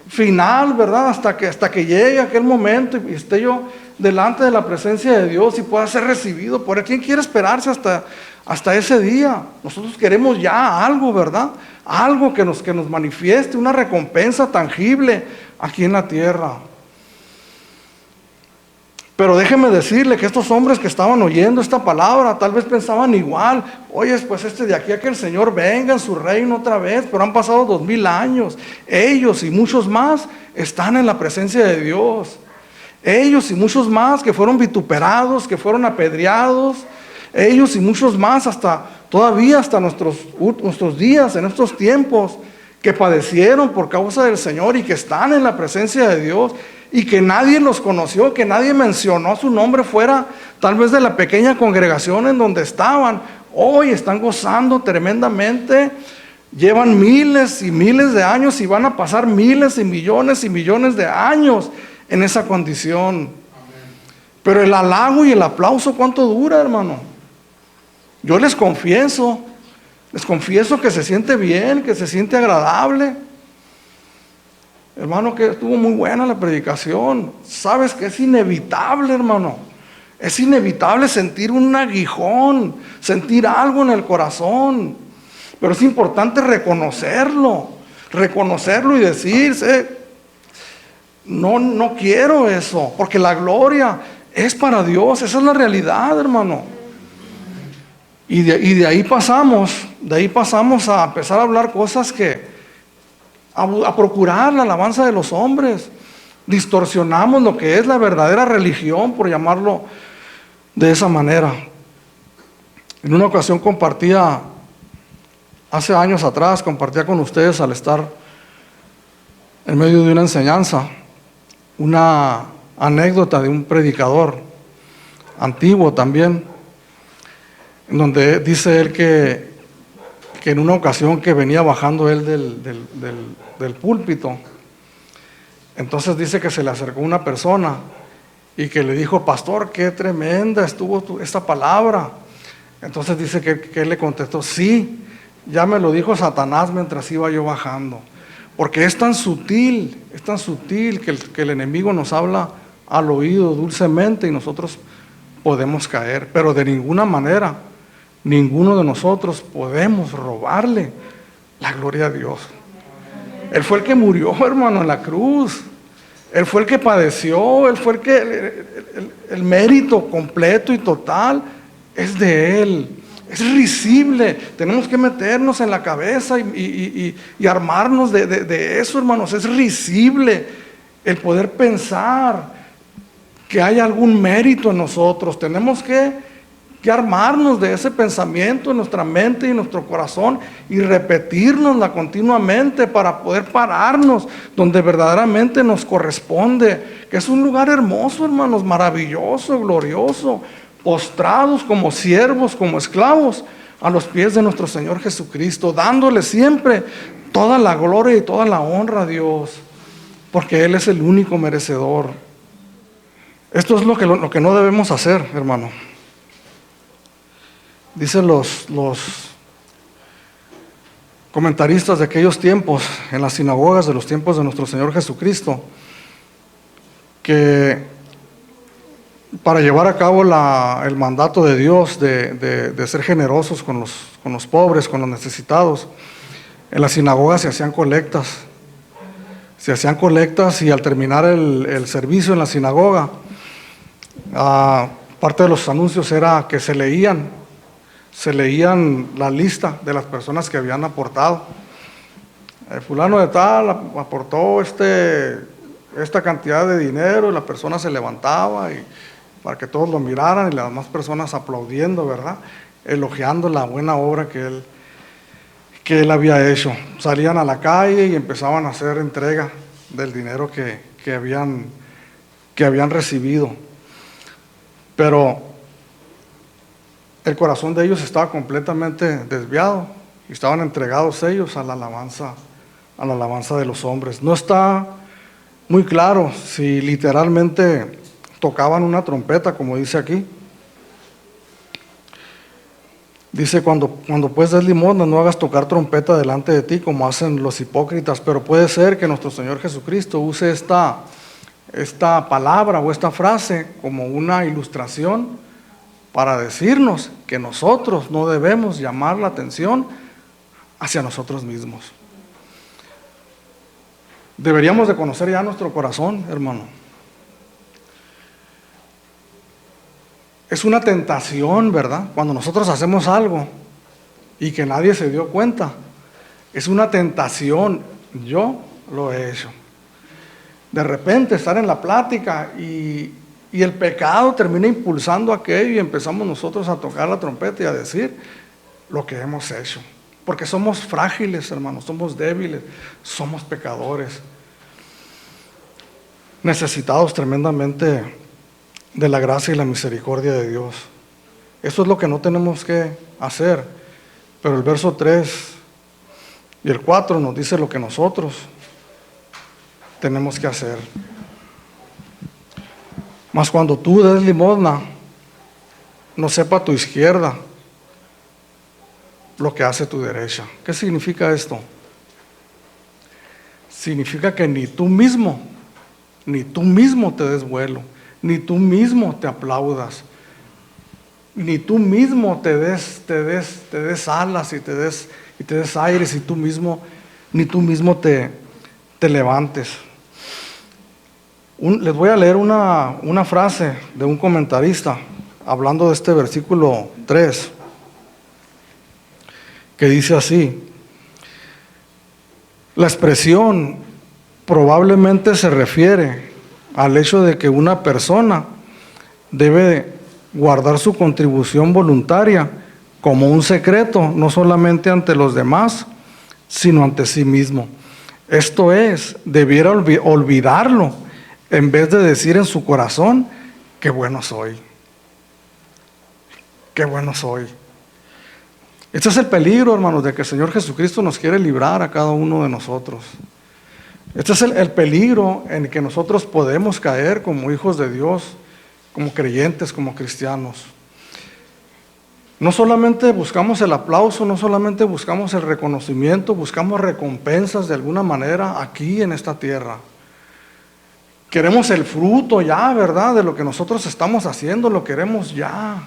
final, verdad? Hasta que llegue aquel momento y esté yo delante de la presencia de Dios y pueda ser recibido por Él. ¿Quién quiere esperarse hasta ese día? Nosotros queremos ya algo, ¿verdad? Algo que nos manifieste, una recompensa tangible aquí en la tierra. Pero déjeme decirle que estos hombres que estaban oyendo esta palabra tal vez pensaban igual. Oye, pues de aquí a que el Señor venga en su reino otra vez, pero han pasado 2000 años. Ellos y muchos más están en la presencia de Dios. Ellos y muchos más que fueron vituperados, que fueron apedreados. Ellos y muchos más todavía hasta nuestros días, en estos tiempos, que padecieron por causa del Señor y que están en la presencia de Dios. Y que nadie los conoció, que nadie mencionó su nombre fuera tal vez de la pequeña congregación en donde estaban. Hoy están gozando tremendamente, llevan miles y miles de años y van a pasar miles y millones de años en esa condición. Amén. Pero el halago y el aplauso, ¿cuánto dura, hermano? Yo les confieso que se siente bien, que se siente agradable. Hermano, que estuvo muy buena la predicación. Sabes que es inevitable, hermano. Es inevitable sentir un aguijón, sentir algo en el corazón. Pero es importante reconocerlo y decirse, no quiero eso, porque la gloria es para Dios. Esa es la realidad, hermano. Y de ahí pasamos a empezar a hablar cosas a procurar la alabanza de los hombres. Distorsionamos lo que es la verdadera religión, por llamarlo de esa manera. En una ocasión hace años atrás, compartía con ustedes al estar en medio de una enseñanza, una anécdota de un predicador antiguo también, en donde dice él que en una ocasión que venía bajando él del púlpito, entonces dice que se le acercó una persona y que le dijo: pastor, qué tremenda estuvo esta palabra. Entonces dice que él le contestó: sí, ya me lo dijo Satanás mientras iba yo bajando, porque es tan sutil que el enemigo nos habla al oído dulcemente y nosotros podemos caer, pero de ninguna manera ninguno de nosotros podemos robarle la gloria a Dios. Él fue el que murió, hermano, en la cruz. Él fue el que padeció. Él fue el mérito completo y total es de Él. Es risible. Tenemos que meternos en la cabeza y armarnos de eso, hermanos. Es risible el poder pensar que hay algún mérito en nosotros. Tenemos que armarnos de ese pensamiento en nuestra mente y en nuestro corazón y repetirnosla continuamente para poder pararnos donde verdaderamente nos corresponde, que es un lugar hermoso, hermanos, maravilloso, glorioso, postrados como siervos, como esclavos a los pies de nuestro Señor Jesucristo, dándole siempre toda la gloria y toda la honra a Dios, porque Él es el único merecedor. Esto es lo que no debemos hacer, hermano. Dicen los comentaristas de aquellos tiempos, en las sinagogas de los tiempos de nuestro Señor Jesucristo, que para llevar a cabo el mandato de Dios de ser generosos con los pobres, con los necesitados, en las sinagogas se hacían colectas. Y al terminar el servicio en la sinagoga, parte de los anuncios era que se leían la lista de las personas que habían aportado. Fulano de tal aportó esta cantidad de dinero, y la persona se levantaba para que todos lo miraran y las demás personas aplaudiendo, ¿verdad? Elogiando la buena obra que él había hecho. Salían a la calle y empezaban a hacer entrega del dinero que habían recibido. Pero el corazón de ellos estaba completamente desviado y estaban entregados ellos a la alabanza de los hombres. No está muy claro si literalmente tocaban una trompeta, como dice aquí. Dice, cuando pues des limosna, no hagas tocar trompeta delante de ti como hacen los hipócritas, pero puede ser que nuestro Señor Jesucristo use esta palabra o esta frase como una ilustración para decirnos que nosotros no debemos llamar la atención hacia nosotros mismos. Deberíamos de conocer ya nuestro corazón, hermano. Es una tentación, ¿verdad? Cuando nosotros hacemos algo y que nadie se dio cuenta, es una tentación. Yo lo he hecho. De repente estar en la plática y el pecado termina impulsando aquello y empezamos nosotros a tocar la trompeta y a decir lo que hemos hecho. Porque somos frágiles, hermanos, somos débiles, somos pecadores, necesitados tremendamente de la gracia y la misericordia de Dios. Eso es lo que no tenemos que hacer. Pero el verso 3 y el 4 nos dice lo que nosotros tenemos que hacer. Mas cuando tú des limosna, no sepa tu izquierda lo que hace tu derecha. ¿Qué significa esto? Significa que ni tú mismo te des vuelo, ni tú mismo te aplaudas, ni tú mismo te des alas y te des aires, y ni tú mismo te levantes. Les voy a leer una frase de un comentarista hablando de este versículo 3, que dice así: la expresión probablemente se refiere al hecho de que una persona debe guardar su contribución voluntaria como un secreto, no solamente ante los demás, sino ante sí mismo. Esto es, debiera olvidarlo, en vez de decir en su corazón, qué bueno soy, qué bueno soy. Este es el peligro, hermanos, de que el Señor Jesucristo nos quiere librar a cada uno de nosotros. Este es el peligro en el que nosotros podemos caer como hijos de Dios, como creyentes, como cristianos. No solamente buscamos el aplauso, no solamente buscamos el reconocimiento, buscamos recompensas de alguna manera aquí en esta tierra. Queremos el fruto ya, ¿verdad? De lo que nosotros estamos haciendo, lo queremos ya.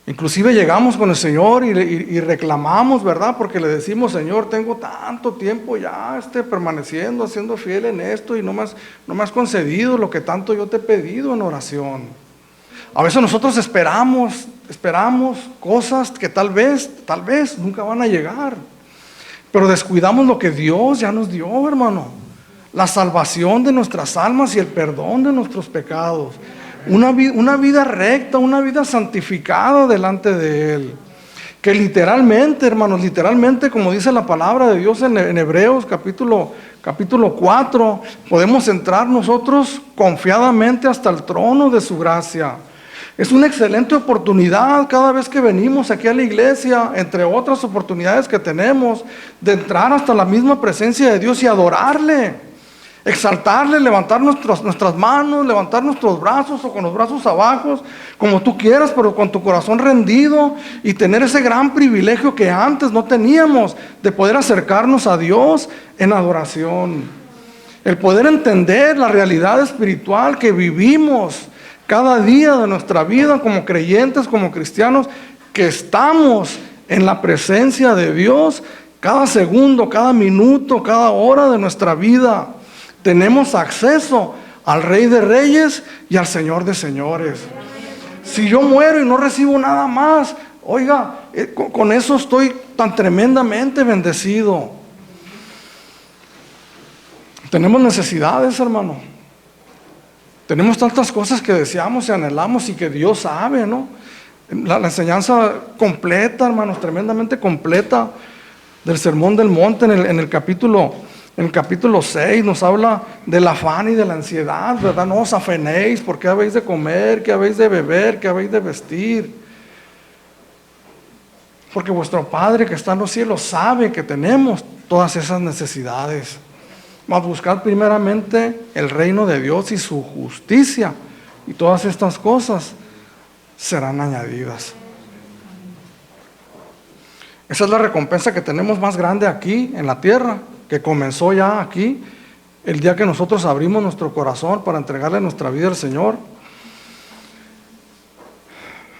Inclusive llegamos con el Señor y reclamamos, ¿verdad? Porque le decimos, Señor, tengo tanto tiempo ya permaneciendo, siendo fiel en esto, y no me has concedido lo que tanto yo te he pedido en oración. A veces nosotros esperamos cosas que tal vez nunca van a llegar, pero descuidamos lo que Dios ya nos dio, hermano: la salvación de nuestras almas y el perdón de nuestros pecados. Una vida recta, una vida santificada delante de Él. Que literalmente, hermanos, como dice la palabra de Dios en Hebreos capítulo 4, podemos entrar nosotros confiadamente hasta el trono de su gracia. Es una excelente oportunidad cada vez que venimos aquí a la iglesia, entre otras oportunidades que tenemos, de entrar hasta la misma presencia de Dios y adorarle, exaltarle, levantar nuestras manos, levantar nuestros brazos o con los brazos abajo, como tú quieras, pero con tu corazón rendido, y tener ese gran privilegio que antes no teníamos, de poder acercarnos a Dios en adoración. El poder entender la realidad espiritual que vivimos cada día de nuestra vida como creyentes, como cristianos, que estamos en la presencia de Dios cada segundo, cada minuto, cada hora de nuestra vida. Tenemos acceso al Rey de Reyes y al Señor de Señores. Si yo muero y no recibo nada más, oiga, con eso estoy tan tremendamente bendecido. Tenemos necesidades, hermano. Tenemos tantas cosas que deseamos y anhelamos y que Dios sabe, ¿no? La enseñanza completa, hermanos, tremendamente completa del Sermón del Monte en el capítulo 6 nos habla del afán y de la ansiedad, ¿verdad? No os afanéis, ¿por qué habéis de comer? ¿Qué habéis de beber? ¿Qué habéis de vestir? Porque vuestro Padre que está en los cielos sabe que tenemos todas esas necesidades. Mas buscad primeramente el reino de Dios y su justicia, y todas estas cosas serán añadidas. Esa es la recompensa que tenemos más grande aquí en la tierra, que comenzó ya aquí, el día que nosotros abrimos nuestro corazón para entregarle nuestra vida al Señor.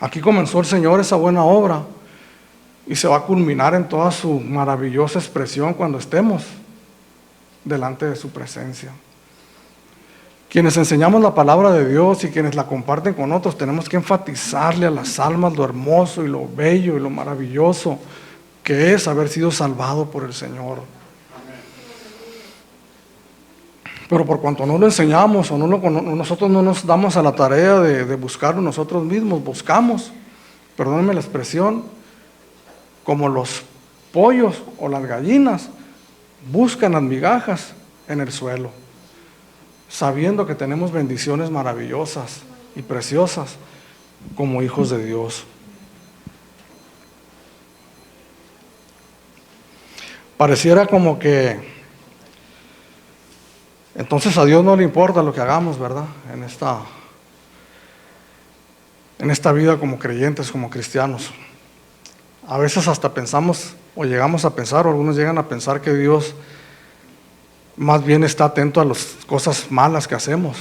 Aquí comenzó el Señor esa buena obra y se va a culminar en toda su maravillosa expresión cuando estemos delante de su presencia. Quienes enseñamos la palabra de Dios y quienes la comparten con otros, tenemos que enfatizarle a las almas lo hermoso y lo bello y lo maravilloso que es haber sido salvado por el Señor. Pero por cuanto no lo enseñamos o nosotros no nos damos a la tarea de buscarlo nosotros mismos, buscamos, perdónenme la expresión, como los pollos o las gallinas buscan las migajas en el suelo, sabiendo que tenemos bendiciones maravillosas y preciosas como hijos de Dios. Pareciera como que entonces a Dios no le importa lo que hagamos, ¿verdad? En esta vida como creyentes, como cristianos. A veces hasta pensamos o llegamos a pensar, o algunos llegan a pensar que Dios más bien está atento a las cosas malas que hacemos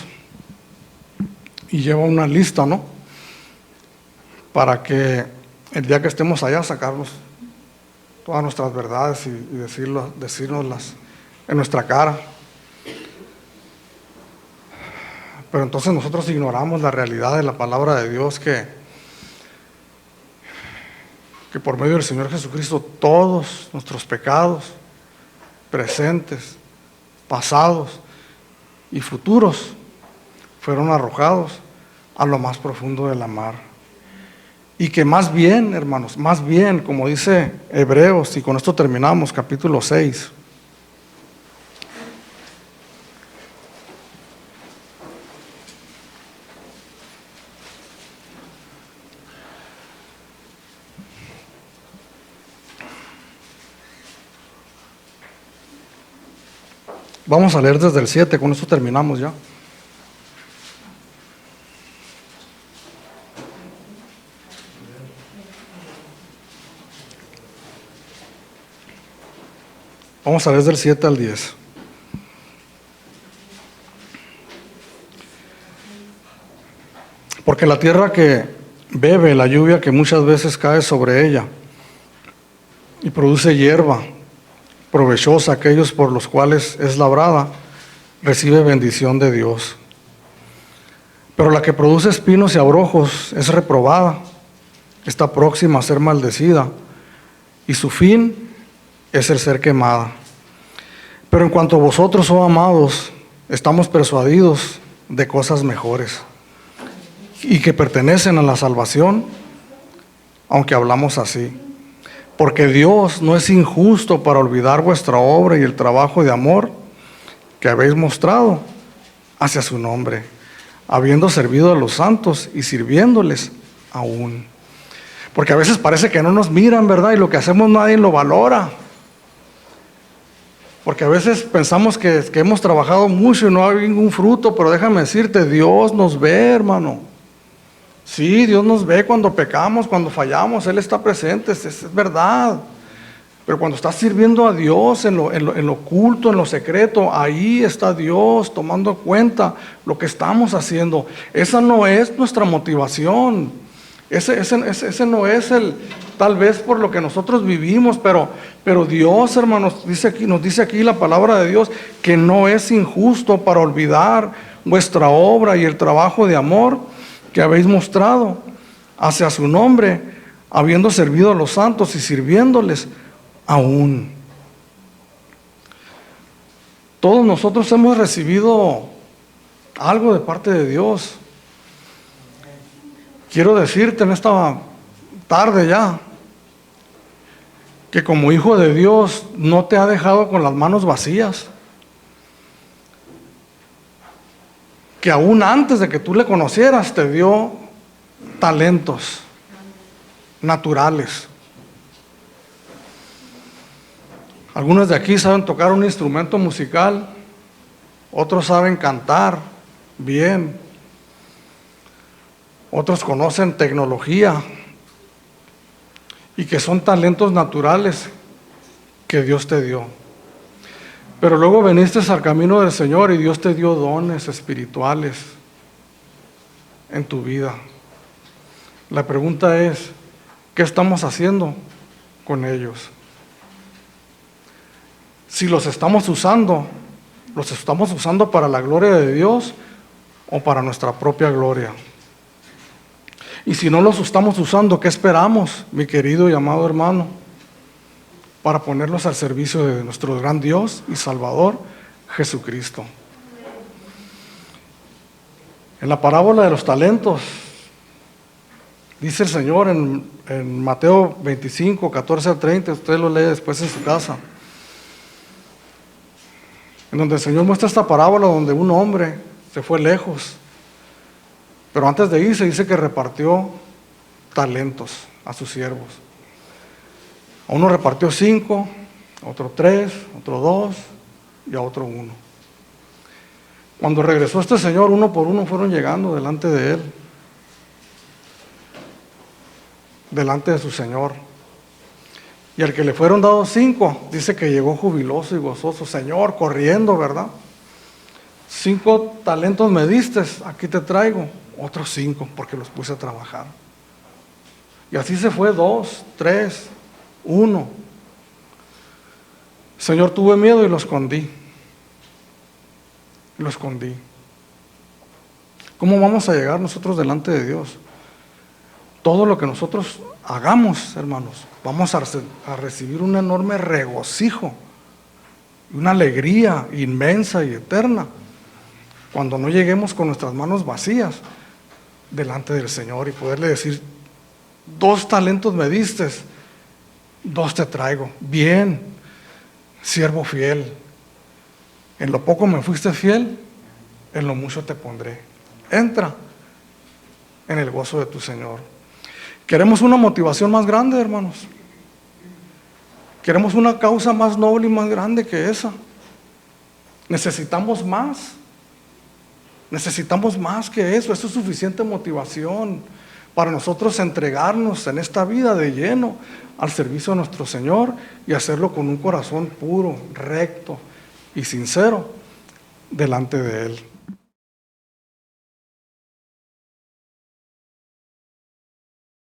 y lleva una lista, ¿no? Para que el día que estemos allá sacarnos todas nuestras verdades y decírnoslas en nuestra cara. Pero entonces nosotros ignoramos la realidad de la palabra de Dios que por medio del Señor Jesucristo todos nuestros pecados presentes, pasados y futuros fueron arrojados a lo más profundo de la mar. Y que más bien, hermanos, más bien, como dice Hebreos, y con esto terminamos, capítulo 6. Vamos a leer desde el 7, con esto terminamos ya. Vamos a leer desde el 7 al 10. Porque la tierra que bebe la lluvia que muchas veces cae sobre ella y produce hierba provechosa, aquellos por los cuales es labrada, recibe bendición de Dios. Pero la que produce espinos y abrojos es reprobada, está próxima a ser maldecida, y su fin es el ser quemada. Pero en cuanto a vosotros, oh amados, estamos persuadidos de cosas mejores, y que pertenecen a la salvación, aunque hablamos así. Porque Dios no es injusto para olvidar vuestra obra y el trabajo de amor que habéis mostrado hacia su nombre, habiendo servido a los santos y sirviéndoles aún. Porque a veces parece que no nos miran, ¿verdad? Y lo que hacemos nadie lo valora. Porque a veces pensamos que hemos trabajado mucho y no hay ningún fruto, pero déjame decirte, Dios nos ve, hermano. Sí, Dios nos ve cuando pecamos, cuando fallamos, Él está presente, es verdad. Pero cuando estás sirviendo a Dios en lo oculto, en lo secreto, ahí está Dios tomando cuenta lo que estamos haciendo. Esa no es nuestra motivación. Ese no es tal vez por lo que nosotros vivimos, pero Dios, hermanos, nos dice aquí la palabra de Dios, que no es injusto para olvidar vuestra obra y el trabajo de amor que habéis mostrado hacia su nombre, habiendo servido a los santos y sirviéndoles aún. Todos nosotros hemos recibido algo de parte de Dios. Quiero decirte en esta tarde ya, que como hijo de Dios no te ha dejado con las manos vacías. Que aún antes de que tú le conocieras te dio talentos naturales. Algunos de aquí saben tocar un instrumento musical, otros saben cantar bien, otros conocen tecnología y que son talentos naturales que Dios te dio. Pero luego veniste al camino del Señor y Dios te dio dones espirituales en tu vida. La pregunta es, ¿qué estamos haciendo con ellos? Si los estamos usando para la gloria de Dios o para nuestra propia gloria. Y si no los estamos usando, ¿qué esperamos, mi querido y amado hermano, para ponerlos al servicio de nuestro gran Dios y Salvador, Jesucristo? En la parábola de los talentos, dice el Señor en Mateo 25, 14 al 30, usted lo lee después en su casa, en donde el Señor muestra esta parábola donde un hombre se fue lejos, pero antes de irse dice que repartió talentos a sus siervos. A uno repartió 5, a otro 3, a otro 2 y a otro 1. Cuando regresó este señor, uno por uno fueron llegando delante de él, delante de su señor. Y al que le fueron dados 5, dice que llegó jubiloso y gozoso. Señor, corriendo, ¿verdad? 5 talentos me diste, aquí te traigo. Otros 5, porque los puse a trabajar. Y así se fue 2, 3, 1. Señor, tuve miedo y lo escondí. Lo escondí. ¿Cómo vamos a llegar nosotros delante de Dios? Todo lo que nosotros hagamos, hermanos, vamos a recibir un enorme regocijo, una alegría inmensa y eterna, cuando no lleguemos con nuestras manos vacías delante del Señor y poderle decir, 2 talentos me diste, 2 te traigo. Bien, siervo fiel. En lo poco me fuiste fiel, en lo mucho te pondré. Entra en el gozo de tu Señor. Queremos una motivación más grande, hermanos. Queremos una causa más noble y más grande que esa. Necesitamos más. Necesitamos más que eso. Eso es suficiente motivación para nosotros entregarnos en esta vida de lleno al servicio de nuestro Señor y hacerlo con un corazón puro, recto y sincero delante de Él.